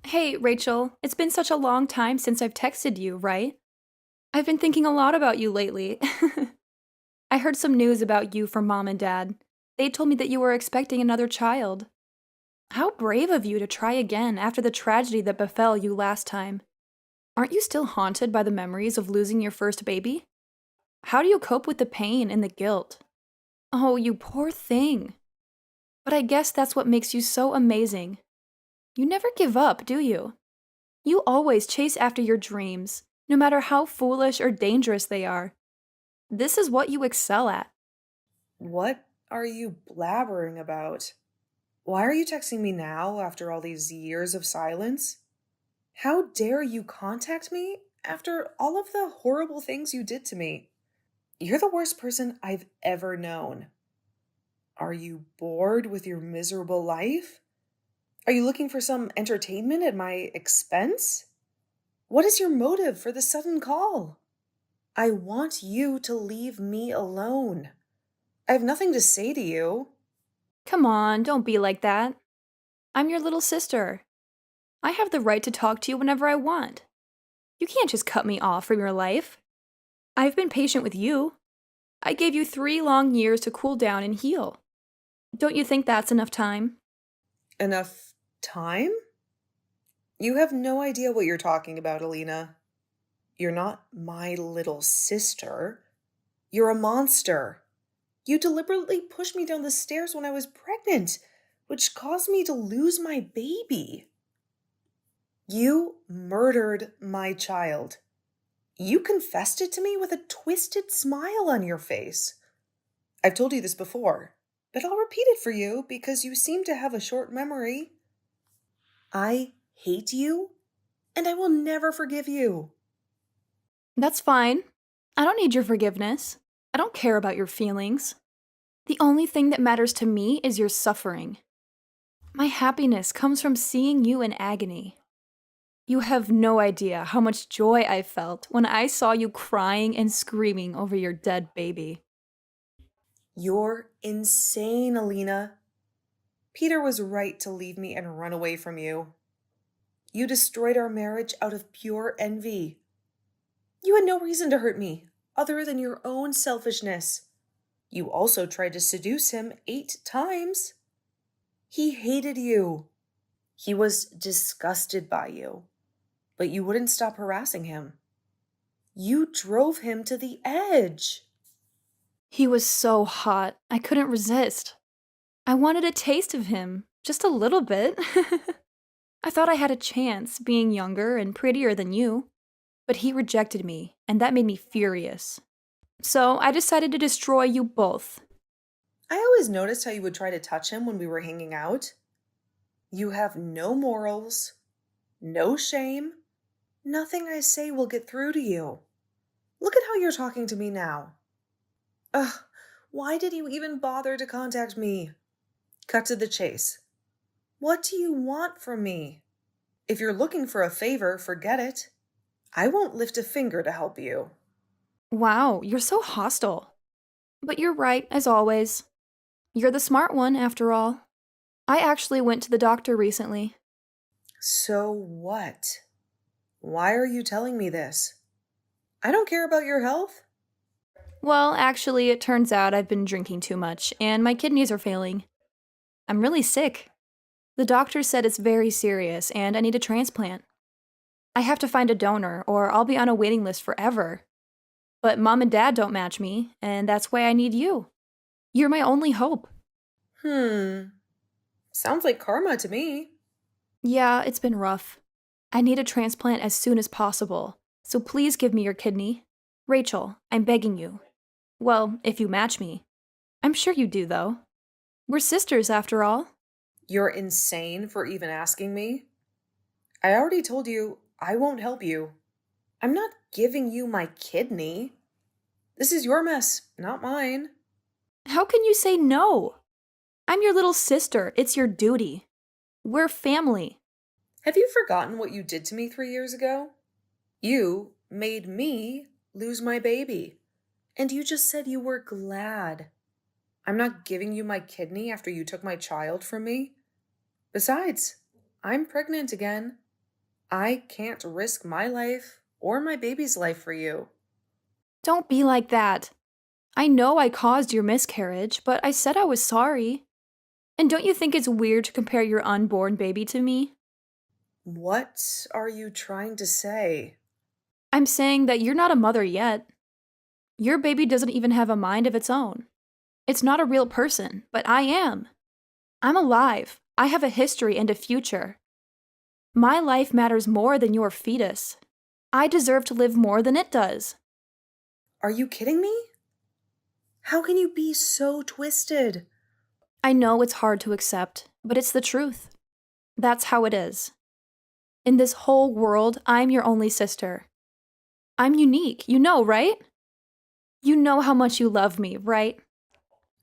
Hey, Rachel, it's been such a long time since I've texted you, right? I've been thinking a lot about you lately. I heard some news about you from mom and dad. They told me that you were expecting another child. How brave of you to try again after the tragedy that befell you last time. Aren't you still haunted by the memories of losing your first baby? How do you cope with the pain and the guilt? Oh, you poor thing. But I guess that's what makes you so amazing. You never give up, do you? You always chase after your dreams, no matter how foolish or dangerous they are. This is what you excel at. What are you blabbering about? Why are you texting me now after all these years of silence? How dare you contact me after all of the horrible things you did to me? You're the worst person I've ever known. Are you bored with your miserable life? Are you looking for some entertainment at my expense? What is your motive for the sudden call? I want you to leave me alone. I have nothing to say to you. Come on, don't be like that. I'm your little sister. I have the right to talk to you whenever I want. You can't just cut me off from your life. I've been patient with you. I gave you 3 long years to cool down and heal. Don't you think that's enough time? Enough time? You have no idea what you're talking about, Alina. You're not my little sister. You're a monster. You deliberately pushed me down the stairs when I was pregnant, which caused me to lose my baby. You murdered my child. You confessed it to me with a twisted smile on your face. I've told you this before, but I'll repeat it for you because you seem to have a short memory. I hate you, and I will never forgive you. That's fine. I don't need your forgiveness. I don't care about your feelings. The only thing that matters to me is your suffering. My happiness comes from seeing you in agony. You have no idea how much joy I felt when I saw you crying and screaming over your dead baby. You're insane, Alina. Peter was right to leave me and run away from you. You destroyed our marriage out of pure envy. You had no reason to hurt me, other than your own selfishness. You also tried to seduce him 8 times. He hated you. He was disgusted by you, but you wouldn't stop harassing him. You drove him to the edge. He was so hot, I couldn't resist. I wanted a taste of him, just a little bit. I thought I had a chance, being younger and prettier than you. But he rejected me, and that made me furious. So I decided to destroy you both. I always noticed how you would try to touch him when we were hanging out. You have no morals, no shame. Nothing I say will get through to you. Look at how you're talking to me now. Ugh, why did you even bother to contact me? Cut to the chase. What do you want from me? If you're looking for a favor, forget it. I won't lift a finger to help you. Wow, you're so hostile. But you're right, as always. You're the smart one, after all. I actually went to the doctor recently. So what? Why are you telling me this? I don't care about your health. Well, actually, it turns out I've been drinking too much, and my kidneys are failing. I'm really sick. The doctor said it's very serious, and I need a transplant. I have to find a donor, or I'll be on a waiting list forever. But mom and dad don't match me, and that's why I need you. You're my only hope. Hmm, sounds like karma to me. Yeah, it's been rough. I need a transplant as soon as possible, so please give me your kidney. Rachel, I'm begging you. Well, if you match me. I'm sure you do, though. We're sisters, after all. You're insane for even asking me. I already told you I won't help you. I'm not giving you my kidney. This is your mess, not mine. How can you say no? I'm your little sister. It's your duty. We're family. Have you forgotten what you did to me 3 years ago? You made me lose my baby. And you just said you were glad. I'm not giving you my kidney after you took my child from me. Besides, I'm pregnant again. I can't risk my life or my baby's life for you. Don't be like that. I know I caused your miscarriage, but I said I was sorry. And don't you think it's weird to compare your unborn baby to me? What are you trying to say? I'm saying that you're not a mother yet. Your baby doesn't even have a mind of its own. It's not a real person, but I am. I'm alive. I have a history and a future. My life matters more than your fetus. I deserve to live more than it does. Are you kidding me? How can you be so twisted? I know it's hard to accept, but it's the truth. That's how it is. In this whole world, I'm your only sister. I'm unique, you know, right? You know how much you love me, right?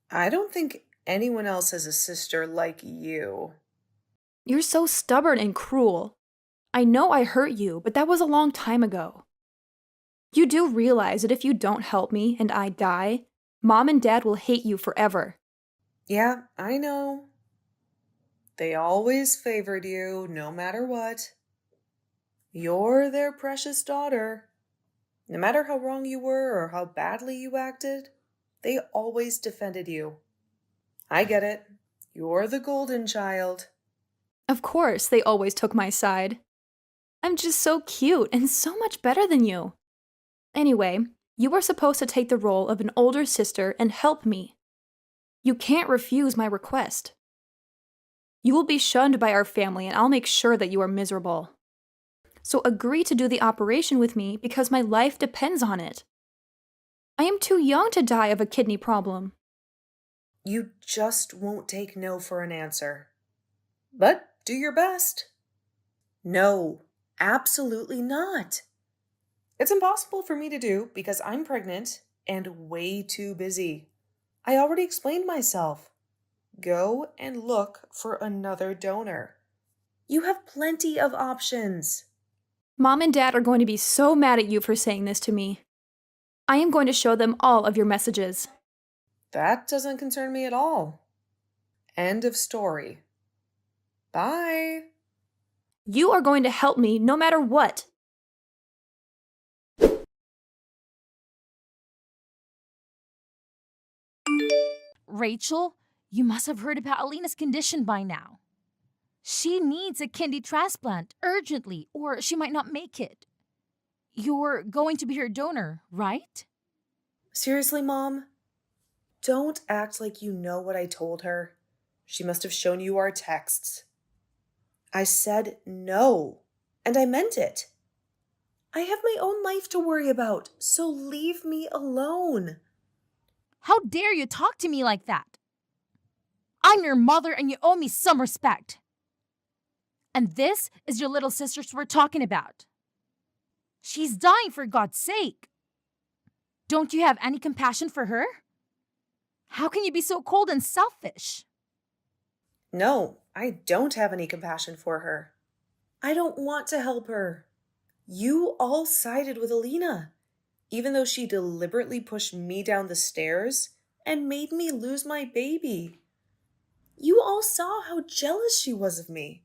I don't think anyone else has a sister like you. You're so stubborn and cruel. I know I hurt you, but that was a long time ago. You do realize that if you don't help me and I die, Mom and Dad will hate you forever. Yeah, I know. They always favored you, no matter what. You're their precious daughter. No matter how wrong you were or how badly you acted, they always defended you. I get it. You're the golden child. Of course, they always took my side. I'm just so cute and so much better than you. Anyway, you are supposed to take the role of an older sister and help me. You can't refuse my request. You will be shunned by our family, and I'll make sure that you are miserable. So agree to do the operation with me because my life depends on it. I am too young to die of a kidney problem. You just won't take no for an answer. But do your best. No, absolutely not. It's impossible for me to do because I'm pregnant and way too busy. I already explained myself. Go and look for another donor. You have plenty of options. Mom and Dad are going to be so mad at you for saying this to me. I am going to show them all of your messages. That doesn't concern me at all. End of story. Bye. You are going to help me no matter what. Rachel, you must have heard about Alina's condition by now. She needs a kidney transplant urgently, or she might not make it. You're going to be her donor, right? Seriously, Mom? Don't act like you know what I told her. She must have shown you our texts. I said no, and I meant it. I have my own life to worry about, so leave me alone. How dare you talk to me like that? I'm your mother and you owe me some respect. And this is your little sister we're talking about. She's dying for God's sake. Don't you have any compassion for her? How can you be so cold and selfish? No, I don't have any compassion for her. I don't want to help her. You all sided with Alina, even though she deliberately pushed me down the stairs and made me lose my baby. You all saw how jealous she was of me.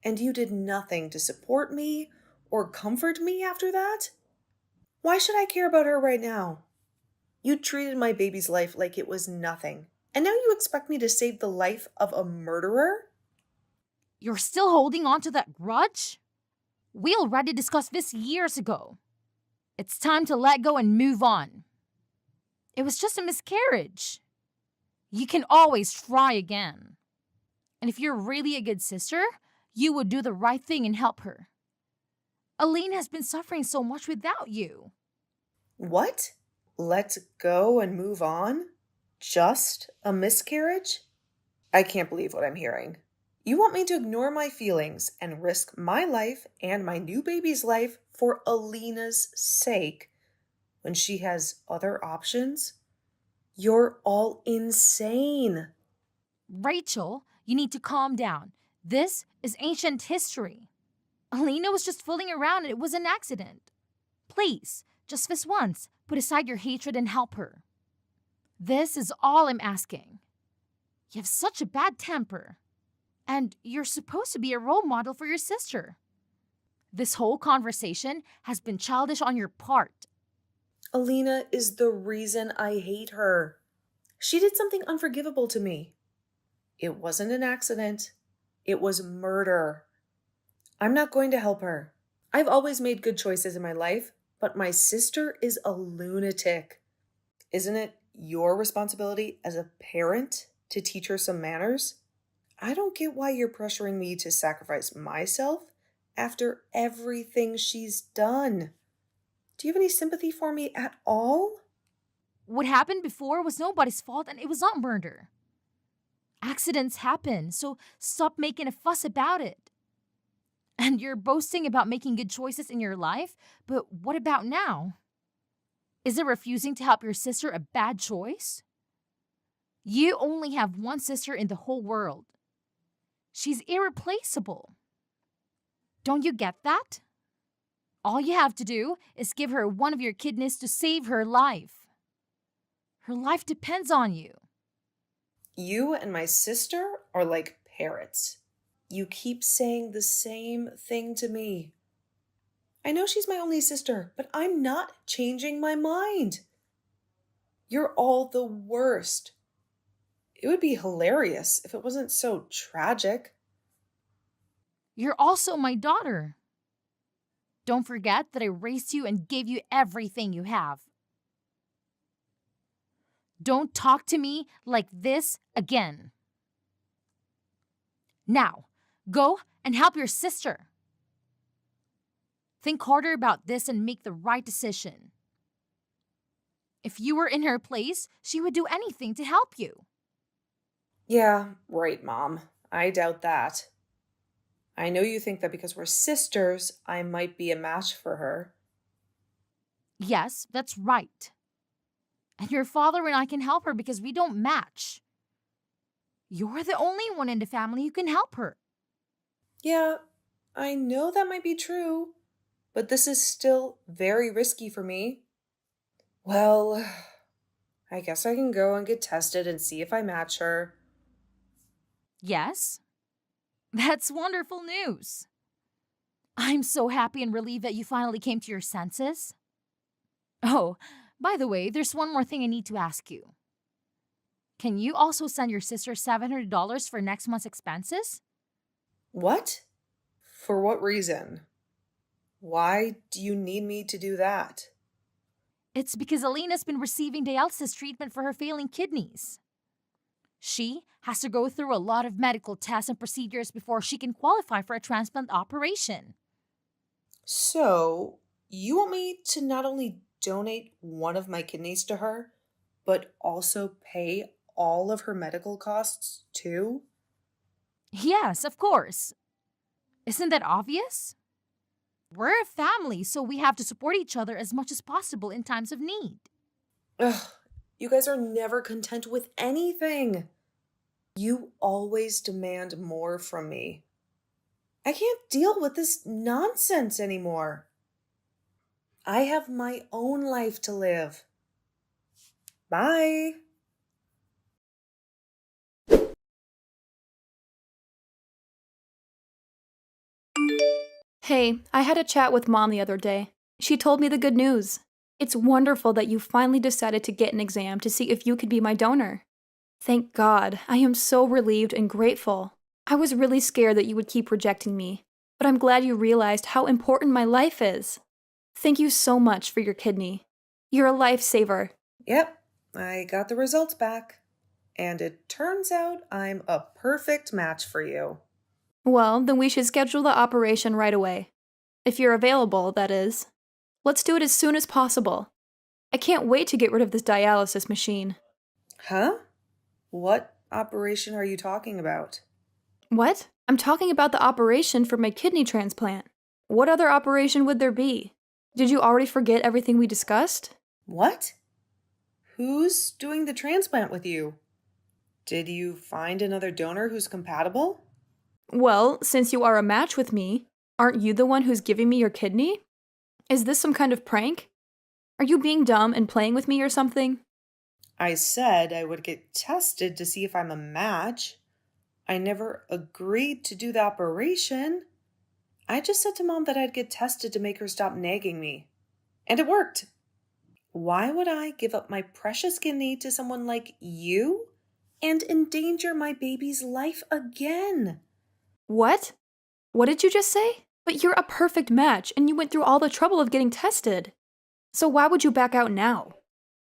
And you did nothing to support me or comfort me after that? Why should I care about her right now? You treated my baby's life like it was nothing. And now you expect me to save the life of a murderer? You're still holding on to that grudge? We already discussed this years ago. It's time to let go and move on. It was just a miscarriage. You can always try again. And if you're really a good sister, you would do the right thing and help her. Aline has been suffering so much without you. What? Let go and move on? Just a miscarriage? I can't believe what I'm hearing. You want me to ignore my feelings and risk my life and my new baby's life for Alina's sake when she has other options? You're all insane. Rachel, you need to calm down. This is ancient history. Alina was just fooling around and it was an accident. Please, just this once, put aside your hatred and help her. This is all I'm asking. You have such a bad temper. And you're supposed to be a role model for your sister. This whole conversation has been childish on your part. Alina is the reason I hate her. She did something unforgivable to me. It wasn't an accident. It was murder. I'm not going to help her. I've always made good choices in my life, but my sister is a lunatic. Isn't it your responsibility as a parent to teach her some manners? I don't get why you're pressuring me to sacrifice myself after everything she's done. Do you have any sympathy for me at all? What happened before was nobody's fault and it was not murder. Accidents happen, so stop making a fuss about it. And you're boasting about making good choices in your life, but what about now? Is it refusing to help your sister a bad choice? You only have one sister in the whole world. She's irreplaceable. Don't you get that? All you have to do is give her one of your kidneys to save her life. Her life depends on you. You and my sister are like parrots. You keep saying the same thing to me. I know she's my only sister, but I'm not changing my mind. You're all the worst. It would be hilarious if it wasn't so tragic. You're also my daughter. Don't forget that I raised you and gave you everything you have. Don't talk to me like this again. Now, go and help your sister. Think harder about this and make the right decision. If you were in her place, she would do anything to help you. Yeah, right, Mom. I doubt that. I know you think that because we're sisters, I might be a match for her. Yes, that's right. And your father and I can help her because we don't match. You're the only one in the family who can help her. Yeah, I know that might be true, but this is still very risky for me. Well, I guess I can go and get tested and see if I match her. Yes? That's wonderful news. I'm so happy and relieved that you finally came to your senses. Oh, by the way, there's one more thing I need to ask you. Can you also send your sister $700 for next month's expenses? What? For what reason? Why do you need me to do that? It's because Alina's been receiving dialysis treatment for her failing kidneys. She has to go through a lot of medical tests and procedures before she can qualify for a transplant operation. So, you want me to not only donate one of my kidneys to her, but also pay all of her medical costs too? Yes, of course. Isn't that obvious? We're a family, so we have to support each other as much as possible in times of need. Ugh, you guys are never content with anything. You always demand more from me. I can't deal with this nonsense anymore. I have my own life to live. Bye. Hey, I had a chat with Mom the other day. She told me the good news. It's wonderful that you finally decided to get an exam to see if you could be my donor. Thank God, I am so relieved and grateful. I was really scared that you would keep rejecting me, but I'm glad you realized how important my life is. Thank you so much for your kidney. You're a lifesaver. Yep, I got the results back. And it turns out I'm a perfect match for you. Well, then we should schedule the operation right away. If you're available, that is. Let's do it as soon as possible. I can't wait to get rid of this dialysis machine. Huh? What operation are you talking about? What? I'm talking about the operation for my kidney transplant. What other operation would there be? Did you already forget everything we discussed? What? Who's doing the transplant with you? Did you find another donor who's compatible? Well, since you are a match with me, aren't you the one who's giving me your kidney? Is this some kind of prank? Are you being dumb and playing with me or something? I said I would get tested to see if I'm a match. I never agreed to do the operation. I just said to Mom that I'd get tested to make her stop nagging me. And it worked. Why would I give up my precious kidney to someone like you and endanger my baby's life again? What? What did you just say? But you're a perfect match, and you went through all the trouble of getting tested. So why would you back out now?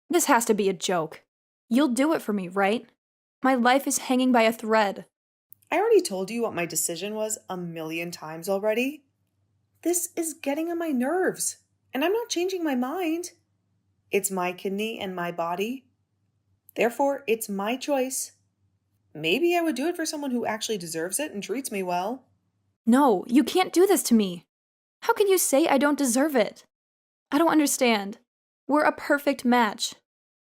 This has to be a joke. You'll do it for me, right? My life is hanging by a thread. I already told you what my decision was a million times already. This is getting on my nerves, and I'm not changing my mind. It's my kidney and my body. Therefore, it's my choice. Maybe I would do it for someone who actually deserves it and treats me well. No, you can't do this to me. How can you say I don't deserve it? I don't understand. We're a perfect match.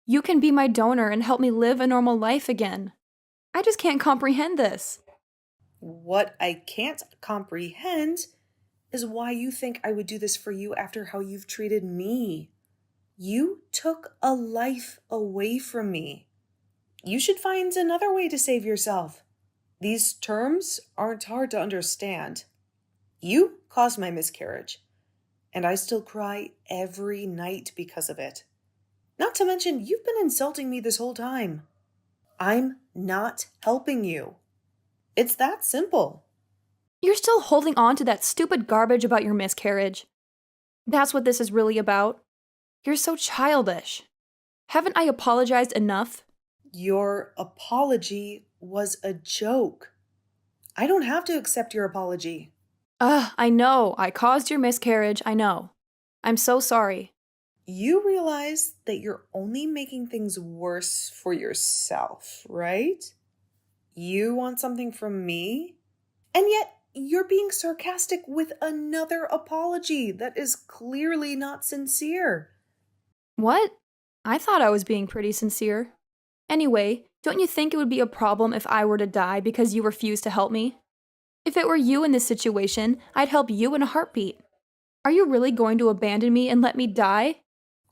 You can be my donor and help me live a normal life again. I just can't comprehend this. What I can't comprehend is why you think I would do this for you after how you've treated me. You took a life away from me. You should find another way to save yourself. These terms aren't hard to understand. You caused my miscarriage, and I still cry every night because of it. Not to mention, you've been insulting me this whole time. I'm not helping you. It's that simple. You're still holding on to that stupid garbage about your miscarriage. That's what this is really about. You're so childish. Haven't I apologized enough? Your apology was a joke. I don't have to accept your apology. I know. I caused your miscarriage. I know. I'm so sorry. You realize that you're only making things worse for yourself, right? You want something from me, and yet you're being sarcastic with another apology that is clearly not sincere. What? I thought I was being pretty sincere. Anyway, don't you think it would be a problem if I were to die because you refused to help me? If it were you in this situation, I'd help you in a heartbeat. Are you really going to abandon me and let me die?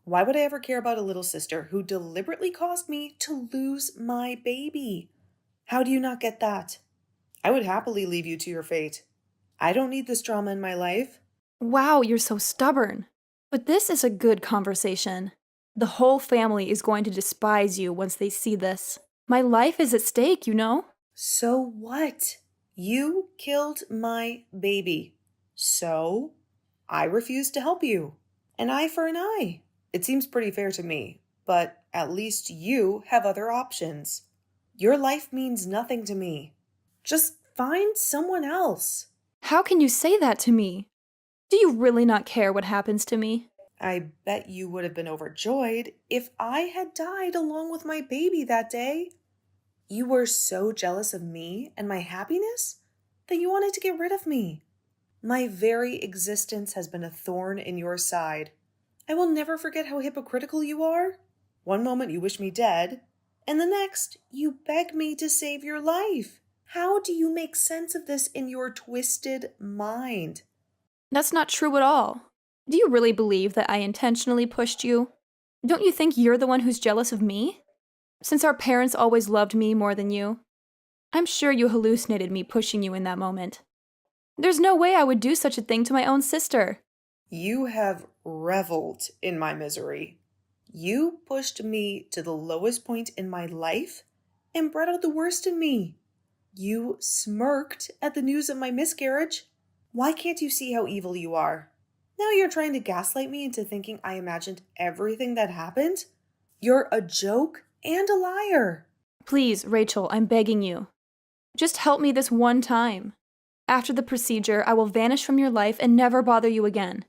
Why would I ever care about a little sister who deliberately caused me to lose my baby? How do you not get that? I would happily leave you to your fate. I don't need this drama in my life. Wow, you're so stubborn. But this is a good conversation. The whole family is going to despise you once they see this. My life is at stake, you know? So what? You killed my baby. So I refuse to help you. An eye for an eye. It seems pretty fair to me, but at least you have other options. Your life means nothing to me. Just find someone else. How can you say that to me? Do you really not care what happens to me? I bet you would have been overjoyed if I had died along with my baby that day. You were so jealous of me and my happiness that you wanted to get rid of me. My very existence has been a thorn in your side. I will never forget how hypocritical you are. One moment you wish me dead, and the next you beg me to save your life. How do you make sense of this in your twisted mind? That's not true at all. Do you really believe that I intentionally pushed you? Don't you think you're the one who's jealous of me? Since our parents always loved me more than you, I'm sure you hallucinated me pushing you in that moment. There's no way I would do such a thing to my own sister. You have reveled in my misery. You pushed me to the lowest point in my life and brought out the worst in me. You smirked at the news of my miscarriage. Why can't you see how evil you are? Now you're trying to gaslight me into thinking I imagined everything that happened? You're a joke and a liar. Please, Rachel, I'm begging you. Just help me this one time. After the procedure, I will vanish from your life and never bother you again.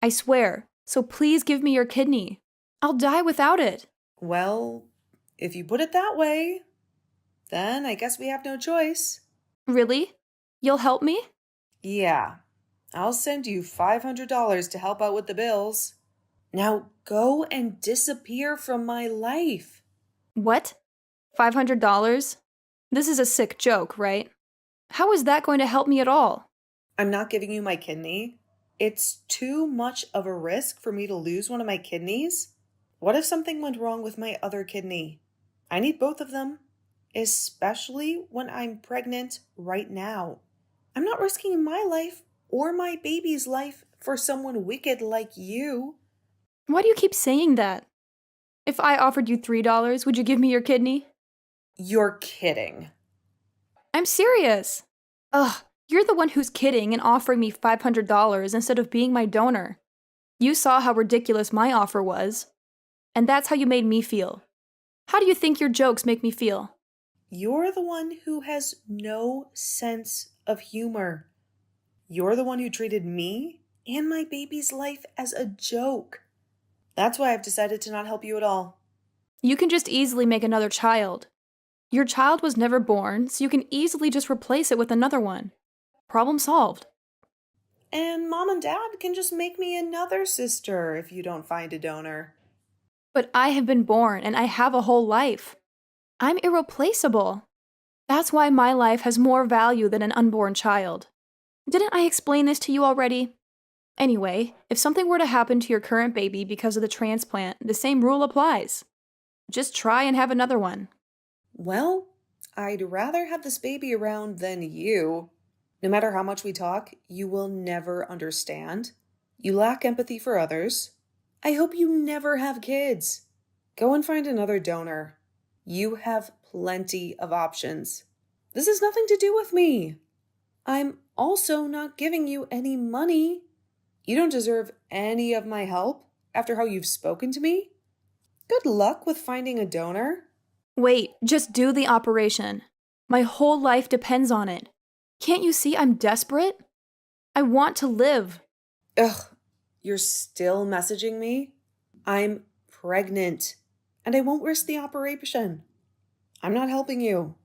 I swear, so please give me your kidney. I'll die without it. Well, if you put it that way, then I guess we have no choice. Really? You'll help me? Yeah, I'll send you $500 to help out with the bills. Now go and disappear from my life. What? $500? This is a sick joke, right? How is that going to help me at all? I'm not giving you my kidney. It's too much of a risk for me to lose one of my kidneys. What if something went wrong with my other kidney? I need both of them, especially when I'm pregnant right now. I'm not risking my life or my baby's life for someone wicked like you. Why do you keep saying that? If I offered you $3, would you give me your kidney? You're kidding. I'm serious. Ugh, you're the one who's kidding and offering me $500 instead of being my donor. You saw how ridiculous my offer was, and that's how you made me feel. How do you think your jokes make me feel? You're the one who has no sense of humor. You're the one who treated me and my baby's life as a joke. That's why I've decided to not help you at all. You can just easily make another child. Your child was never born, so you can easily just replace it with another one. Problem solved. And mom and dad can just make me another sister if you don't find a donor. But I have been born and I have a whole life. I'm irreplaceable. That's why my life has more value than an unborn child. Didn't I explain this to you already? Anyway, if something were to happen to your current baby because of the transplant, the same rule applies. Just try and have another one. Well, I'd rather have this baby around than you. No matter how much we talk, you will never understand. You lack empathy for others. I hope you never have kids. Go and find another donor. You have plenty of options. This has nothing to do with me. I'm also not giving you any money. You don't deserve any of my help after how you've spoken to me. Good luck with finding a donor. Wait, just do the operation. My whole life depends on it. Can't you see I'm desperate? I want to live. Ugh, you're still messaging me? I'm pregnant, and I won't risk the operation. I'm not helping you.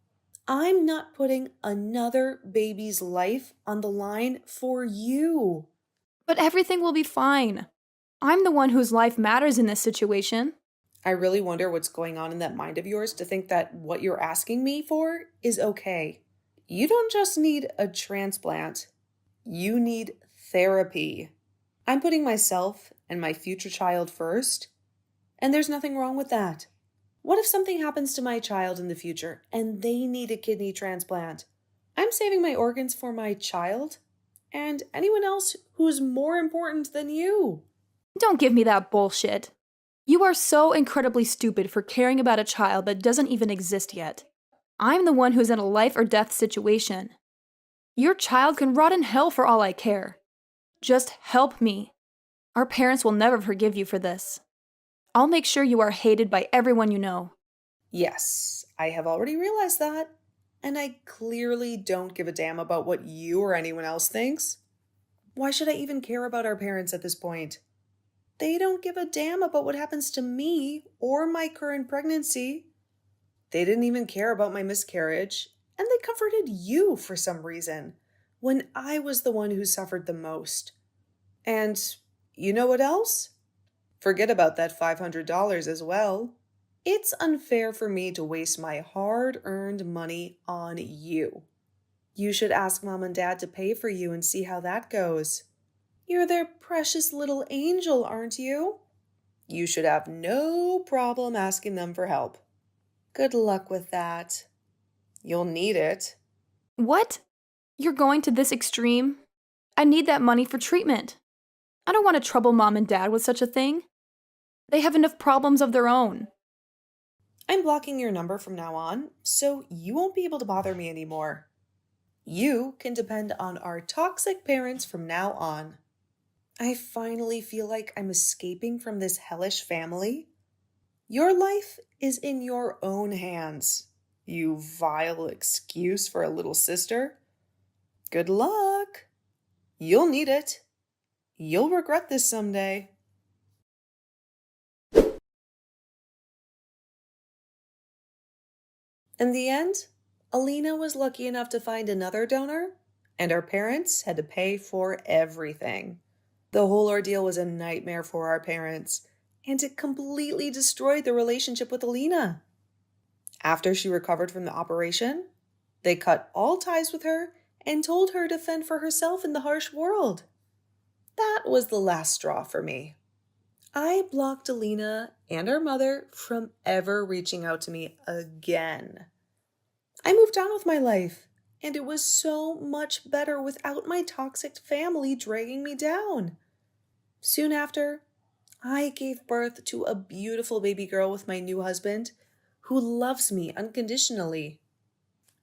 I'm not putting another baby's life on the line for you. But everything will be fine. I'm the one whose life matters in this situation. I really wonder what's going on in that mind of yours to think that what you're asking me for is okay. You don't just need a transplant. You need therapy. I'm putting myself and my future child first, and there's nothing wrong with that. What if something happens to my child in the future and they need a kidney transplant? I'm saving my organs for my child and anyone else who's more important than you. Don't give me that bullshit. You are so incredibly stupid for caring about a child that doesn't even exist yet. I'm the one who's in a life or death situation. Your child can rot in hell for all I care. Just help me. Our parents will never forgive you for this. I'll make sure you are hated by everyone you know. Yes, I have already realized that, and I clearly don't give a damn about what you or anyone else thinks. Why should I even care about our parents at this point? They don't give a damn about what happens to me or my current pregnancy. They didn't even care about my miscarriage, and they comforted you for some reason when I was the one who suffered the most. And you know what else? Forget about that $500 as well. It's unfair for me to waste my hard-earned money on you. You should ask mom and dad to pay for you and see how that goes. You're their precious little angel, aren't you? You should have no problem asking them for help. Good luck with that. You'll need it. What? You're going to this extreme? I need that money for treatment. I don't want to trouble mom and dad with such a thing. They have enough problems of their own. I'm blocking your number from now on, so you won't be able to bother me anymore. You can depend on our toxic parents from now on. I finally feel like I'm escaping from this hellish family. Your life is in your own hands, you vile excuse for a little sister. Good luck. You'll need it. You'll regret this someday. In the end, Alina was lucky enough to find another donor, and our parents had to pay for everything. The whole ordeal was a nightmare for our parents, and it completely destroyed the relationship with Alina. After she recovered from the operation, they cut all ties with her and told her to fend for herself in the harsh world. That was the last straw for me. I blocked Alina and our mother from ever reaching out to me again. I moved on with my life, And it was so much better without my toxic family dragging me down. Soon after, I gave birth to a beautiful baby girl with my new husband, who loves me unconditionally.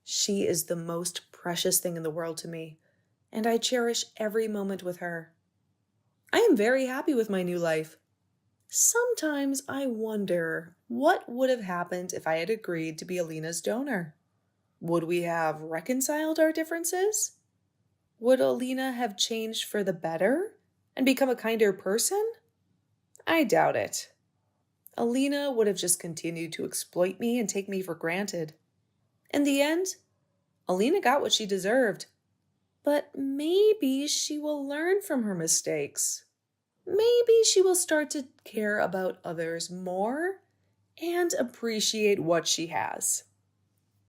She is the most precious thing in the world to me, and I cherish every moment with her. I am very happy with my new life. Sometimes I wonder what would have happened if I had agreed to be Alina's donor. Would we have reconciled our differences? Would Alina have changed for the better and become a kinder person? I doubt it. Alina would have just continued to exploit me and take me for granted. In the end, Alina got what she deserved. But maybe she will learn from her mistakes. Maybe she will start to care about others more and appreciate what she has.